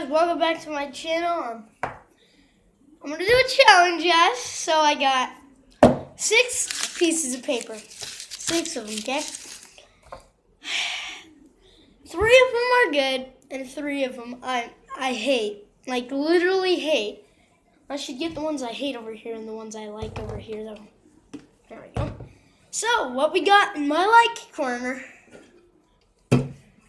guys? Welcome back to my channel. I'm gonna do a challenge, guys. So I got 6 pieces of paper. 6 of them, okay? 3 of them are good, and 3 of them I hate. Like, literally hate. I should get the ones I hate over here and the ones I like over here, though. There we go. So, what we got in my like corner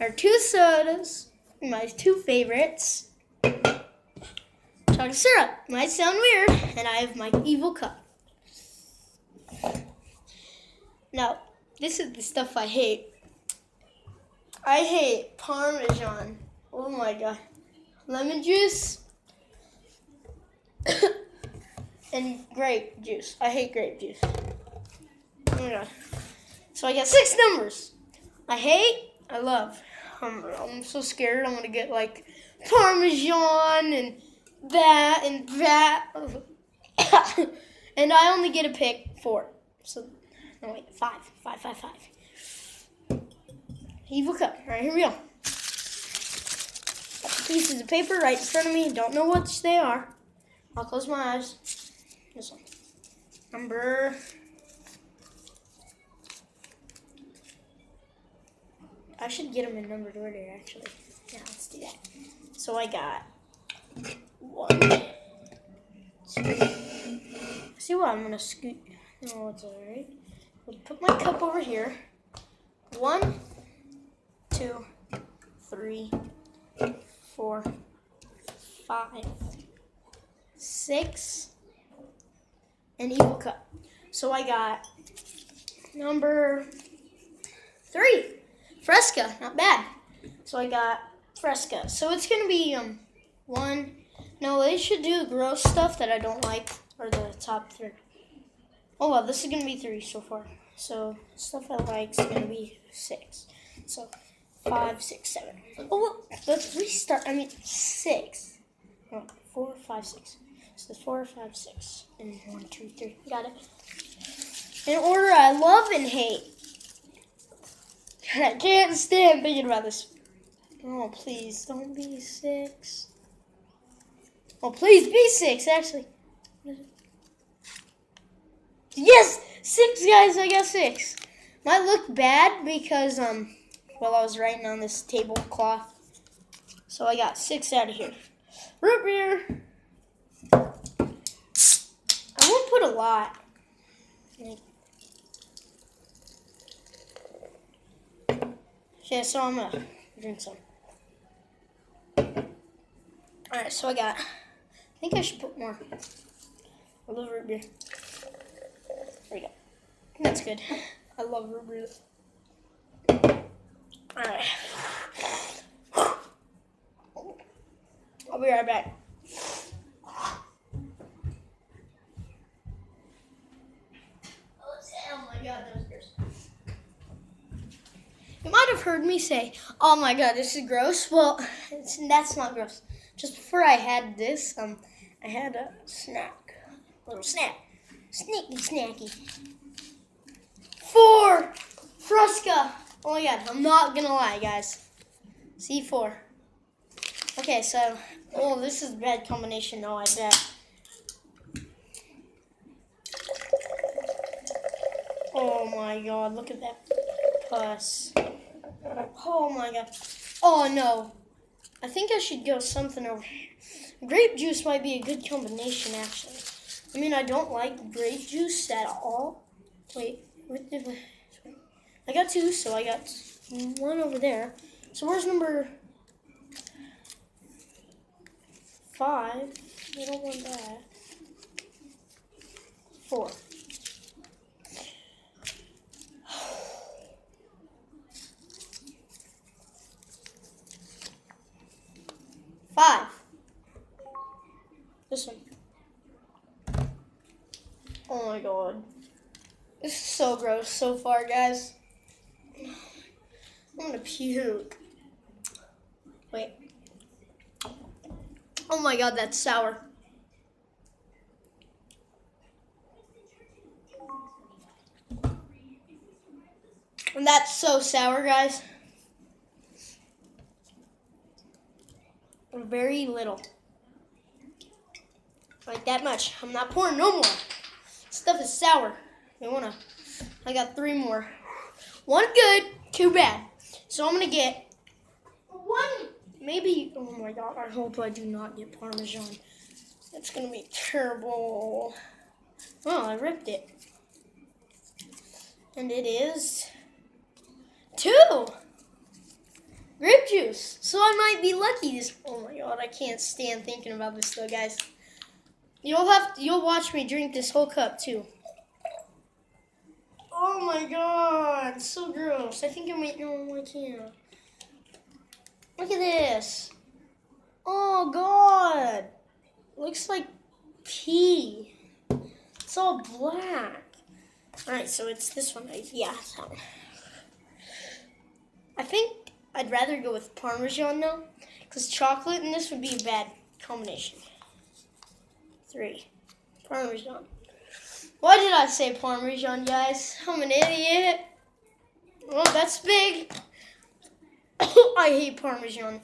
are 2 sodas, my 2 favorites. Chocolate syrup. Might sound weird, and I have my evil cup. Now, this is the stuff I hate. I hate Parmesan. Oh my god. Lemon juice and grape juice. I hate grape juice. Oh my god. So I got 6 numbers. I hate, I love. I'm so scared I'm gonna get like Parmesan and that and that. And I only get to pick 4. So, no wait, 5. Evil cup. All right, here we go. Pieces of paper right in front of me. Don't know which they are. I'll close my eyes. This one. Number. I should get them in numbered order, actually. Yeah, let's do that. So I got 1, 2. See what? I'm gonna scoot. No, it's alright. We'll put my cup over here. 1, 2, 3, 4, 5, 6, and evil cup. So I got number 3, Fresca. Not bad. So I got Fresca. So it's gonna be 1. No, they should do gross stuff that I don't like, or the top 3. Oh well, this is gonna be 3 so far. So stuff I like is gonna be 6. So 5, 6, 7. Oh well, the 3 start. I mean 6. 4, 5, 6. So 4, 5, 6, and 1, 2, 3. Got it. In order I love and hate. I can't stand thinking about this. Oh please, don't be 6. Oh please be 6. Actually. Yes! 6, guys, I got 6. Might look bad because, well, I was writing on this tablecloth. So I got 6 out of here. Root beer. I won't put a lot. Okay, so I'm gonna drink some. Alright, so I think I should put more. I love root beer. There we go. That's good. I love root beer. Alright. I'll be right back. Oh my god, those beers. You might have heard me say, oh my god, this is gross. Well, that's not gross. Just before I had this, I had a snack. A little snack. Sneaky snacky. 4! Fresca! Oh my god, I'm not gonna lie, guys. C4. Okay, so, oh, this is a bad combination, though, I bet. Oh my god, look at that pus. Oh my god. Oh no. I think I should go something over here. Grape juice might be a good combination, actually. I mean, I don't like grape juice at all. Wait, what did I got 2, so I got 1 over there. So where's number 5? I don't want that. 4. This one. Oh my god. This is so gross so far, guys. I'm gonna puke. Wait. Oh my god, that's sour. And that's so sour, guys. Very little. Like that much. I'm not pouring no more. Stuff is sour. I got 3 more. 1 good, 2 bad. So I'm gonna get 1, maybe, oh my God, I hope I do not get Parmesan. That's gonna be terrible. Oh, I ripped it. And it is 2 grape juice. So I might be lucky this, oh my God, I can't stand thinking about this though, guys. You'll watch me drink this whole cup too. Oh my God, so gross. I think I might, no, I can't. Look at this. Oh God. Looks like pee. It's all black. Alright, so it's this one. Yeah, that one. I think I'd rather go with Parmesan though, because chocolate and this would be a bad combination. 3. Parmesan. Why did I say Parmesan, guys? I'm an idiot. Oh, that's big. I hate Parmesan.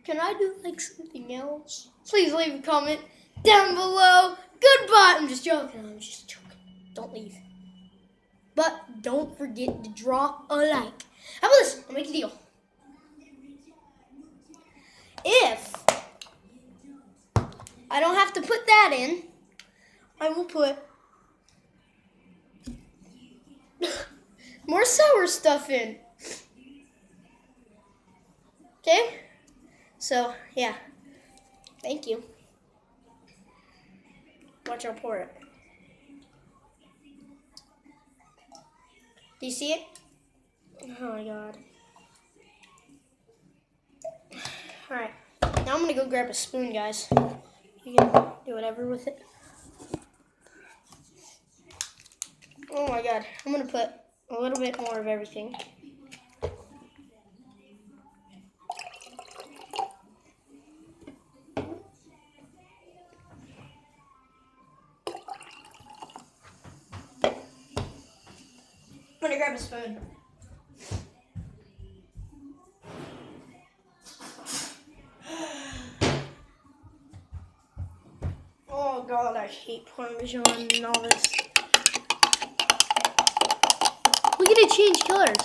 Can I do like something else? Please leave a comment down below. Goodbye. I'm just joking. Don't leave. But don't forget to drop a like. How about this? I'll make a deal. If I don't have to put that in, I will put more sour stuff in. Okay? So, yeah. Thank you. Watch, I'll pour it. Do you see it? Oh my God. Alright. Now I'm going to go grab a spoon, guys. You can do whatever with it. Oh my God. I'm going to put a little bit more of everything. I'm going to grab a spoon. Oh God, I hate Parmesan and all this. Look at it change colors.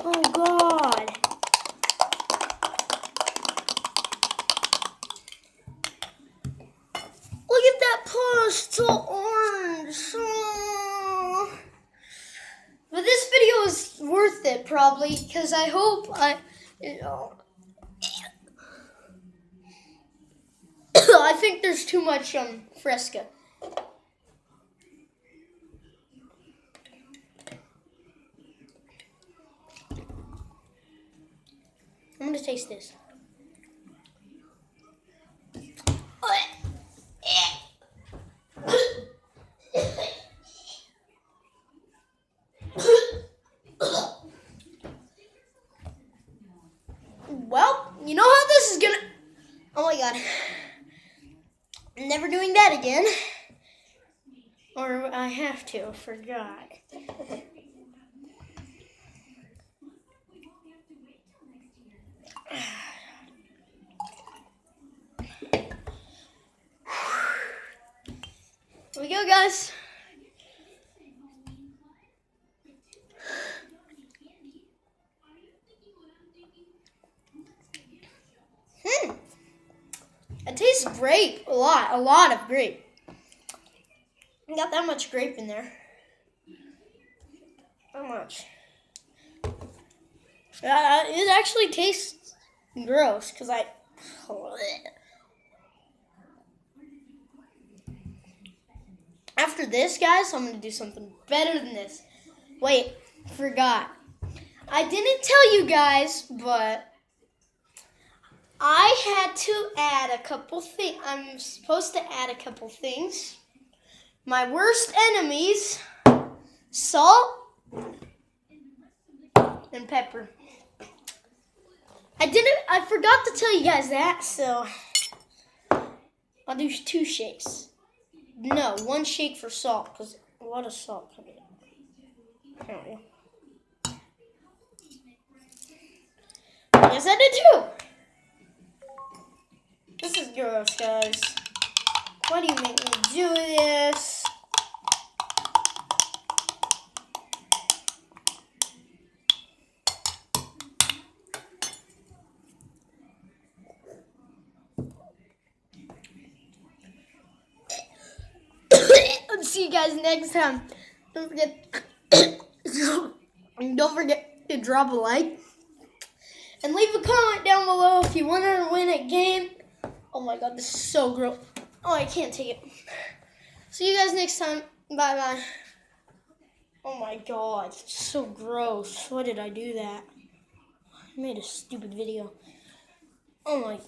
Oh God. Look at that push, it's all orange. Oh. But this video is worth it probably, because I hope I think there's too much Fresca. I'm gonna taste this. Well, you know how this is gonna. Oh my God. I'm never doing that again. Or I have to, forgot. Here we go, guys. It tastes grape, a lot of grape. I got that much grape in there. How much? It actually tastes gross because After this, guys, I'm going to do something better than this. Wait, forgot. I didn't tell you guys, but I had to add a couple things. I'm supposed to add a couple things. My worst enemies, salt and pepper. I forgot to tell you guys that, so I'll do 2 shakes. No, 1 shake for salt, because a lot of salt coming in. guess I did too. This is gross, guys. Why do you make me do this? See you guys next time. Don't forget to drop a like and leave a comment down below if you want to win a game. Oh my god, this is so gross. Oh, I can't take it. See you guys next time. Bye bye. Oh my god, it's so gross. Why did I do that? I made a stupid video. Oh my